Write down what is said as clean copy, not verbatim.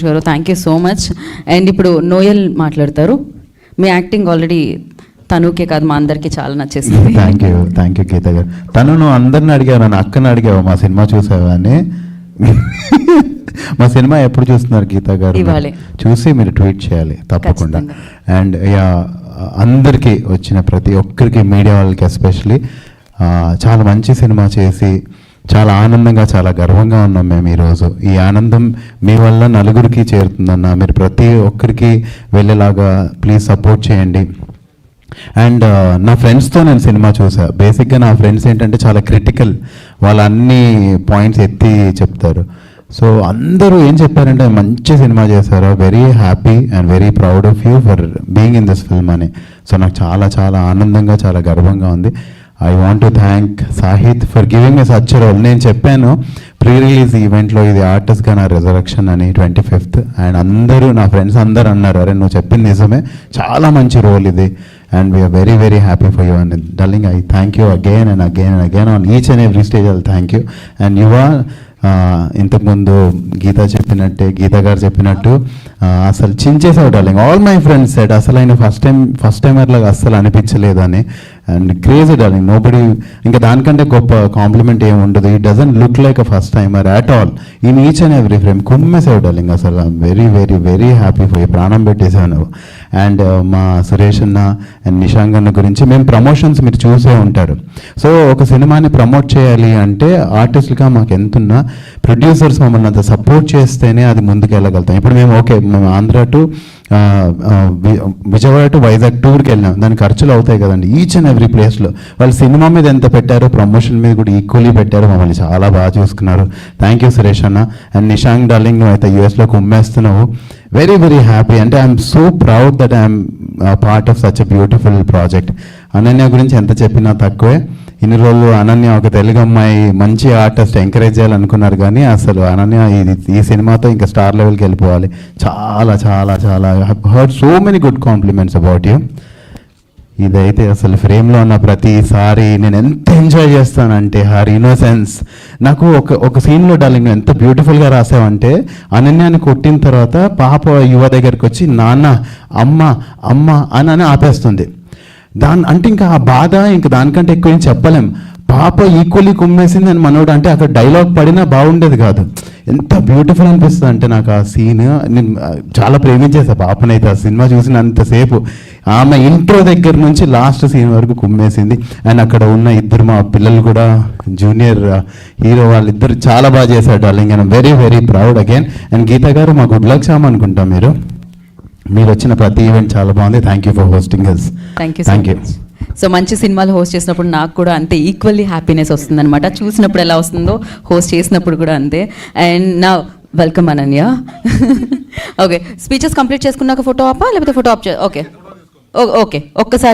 గారు thank you so much. And ఇప్పుడు Noel మాట్లాడతారు. మీ యాక్టింగ్ ఆల్రెడీ తనుకే కాదు మా అందరికీ చాలా నచ్చేసింది. థ్యాంక్ యూ గీత గారు. నువ్వు అందరిని అడిగావు, నన్ను అక్కని అడిగావు మా సినిమా చూసావా అని. మా సినిమా ఎప్పుడు చూస్తున్నారు గీత గారు? ఇవాళే చూసి మీరు ట్వీట్ చేయాలి తప్పకుండా. అండ్ అందరికీ వచ్చిన ప్రతి ఒక్కరికి, మీడియా వాళ్ళకి ఎస్పెషలీ చాలా మంచి సినిమా చేసి చాలా ఆనందంగా చాలా గర్వంగా ఉన్నాం మేము ఈరోజు. ఈ ఆనందం మీ వల్ల నలుగురికి చేరుతుందన్న. మీరు ప్రతి ఒక్కరికి వెళ్ళేలాగా ప్లీజ్ సపోర్ట్ చేయండి. అండ్ నా ఫ్రెండ్స్తో నేను సినిమా చూసా. బేసిక్గా నా ఫ్రెండ్స్ ఏంటంటే చాలా క్రిటికల్, వాళ్ళు అన్ని పాయింట్స్ ఎత్తి చెప్తారు. సో అందరూ ఏం చెప్పారంటే మంచి సినిమా చేశారు, very happy and very proud of you for being in this film అని. సో నాకు చాలా చాలా ఆనందంగా చాలా గర్వంగా ఉంది. I want to thank Sahith for giving me such role. నేను చెప్పాను ప్రీ రిలీజ్ ఈవెంట్లో, ఇది ఆర్టిస్ట్గా నా రిజరక్షన్ అని 25th. అండ్ అందరూ నా ఫ్రెండ్స్ అందరూ అన్నారు, అరే నువ్వు చెప్పింది నిజమే, చాలా మంచి రోల్ ఇది, and we are very very happy for you. And darling, I thank you again and again and again on each and every stage. I thank you. And యువ ఇంతకుముందు గీత గారు చెప్పినట్టు అసలు చించేసావు darling. All my friends said అసలు ఆయన first timer లాగా అస్సలు అనిపించలేదు అని. అండ్ క్రేజీ డార్లింగ్, నోబడి ఇంకా దానికంటే గొప్ప కాంప్లిమెంట్ ఏమి ఉండదు. He doesn't look like a first timer at all in each and every frame. కుమ్మేసావు డార్లింగ్, అసలు I'm very very very happy for you. ప్రాణం పెట్టేసావు నువ్వు. అండ్ మా సురేష్ అన్న అండ్ నిశాంగ్ అన్న గురించి మేము ప్రమోషన్స్ మీరు చూసే ఉంటారు. సో ఒక సినిమాని ప్రమోట్ చేయాలి అంటే ఆర్టిస్ట్గా మాకు ఎంతున్నా ప్రొడ్యూసర్స్ మమ్మల్ని అంత సపోర్ట్ చేస్తేనే అది ముందుకు వెళ్ళగలుగుతాం. ఇప్పుడు మేము మేము ఆంధ్ర టు విజయవాడ టు వైజాగ్ టూర్కి వెళ్ళాం, దాని ఖర్చులు అవుతాయి కదండి ఈచ్ అండ్ ఎవ్రీ ప్లేస్లో. వాళ్ళు సినిమా మీద ఎంత పెట్టారో ప్రమోషన్ మీద కూడా ఈక్వల్లీ పెట్టారు, మమ్మల్ని చాలా బాగా చూసుకున్నారు. థ్యాంక్ యూ సురేష్ అన్న. అండ్ నిశాంక్ డార్లింగ్, నువ్వు అయితే యూఎస్లో కుమ్మేస్తున్నావు. Very very happy. అంటే I'm so proud that I'm part of such a beautiful project. Ananya గురించి ఎంత చెప్పినా తక్కువే. ఇన్ని రోజులు అనన్య ఒక తెలుగు అమ్మాయి, మంచి ఆర్టిస్ట్, ఎంకరేజ్ చేయాలనుకున్నారు, కానీ అసలు అనన్య ఈ సినిమాతో ఇంకా స్టార్ లెవెల్కి వెళ్ళిపోవాలి. చాలా చాలా చాలా heard so many good compliments about you. ఇదైతే అసలు ఫ్రేమ్లో ఉన్న ప్రతిసారి నేను ఎంత ఎంజాయ్ చేస్తానంటే హర్ ఇన్నోసెన్స్. నాకు ఒక సీన్లో డార్లింగ్ ఎంత బ్యూటిఫుల్గా రాసావంటే, అనన్యాన్ని కొట్టిన తర్వాత పాప యువ దగ్గరికి వచ్చి నాన్న అమ్మ అమ్మ అని ఆపేస్తుంది. అంటే ఇంకా ఆ బాధ ఇంకా దానికంటే ఎక్కువ ఏం చెప్పలేం. పాప ఈక్వల్లీ కుమ్మేసింది అని మనోడు అంటే అక్కడ డైలాగ్ పడినా బాగుండేది కాదు. ఎంత బ్యూటిఫుల్ అనిపిస్తుంది అంటే నాకు ఆ సీన్. నేను చాలా ప్రేమించేసా పాపనైతే. ఆ సినిమా చూసినంతసేపు ఆమె ఇంట్రో దగ్గర నుంచి లాస్ట్ సీన్ వరకు కుమ్మేసింది. అండ్ అక్కడ ఉన్న ఇద్దరు మా పిల్లలు కూడా, జూనియర్ హీరో వాళ్ళిద్దరు చాలా బాగా చేశారు darling. And very very proud again. And Geetha గారు మా గుడ్ లక్ చామ్ అనుకుంటాం మీరు వచ్చిన ప్రతి ఈవెంట్ చాలా బాగుంది. Thank you for hosting us. Thank you. So మంచి సినిమాలు హోస్ట్ చేసినప్పుడు నాకు కూడా అంతే ఈక్వల్లీ హ్యాపీనెస్ వస్తుందన్నమాట. చూసినప్పుడు ఎలా వస్తుందో హోస్ట్ చేసినప్పుడు కూడా అంతే. అండ్ నా welcome Ananya. Okay, speeches complete చేసుకున్నాక ఫోటో ఆపా లేకపోతే ఫోటో ఆప్? ఓకే ఓకే, ఒక్కసారి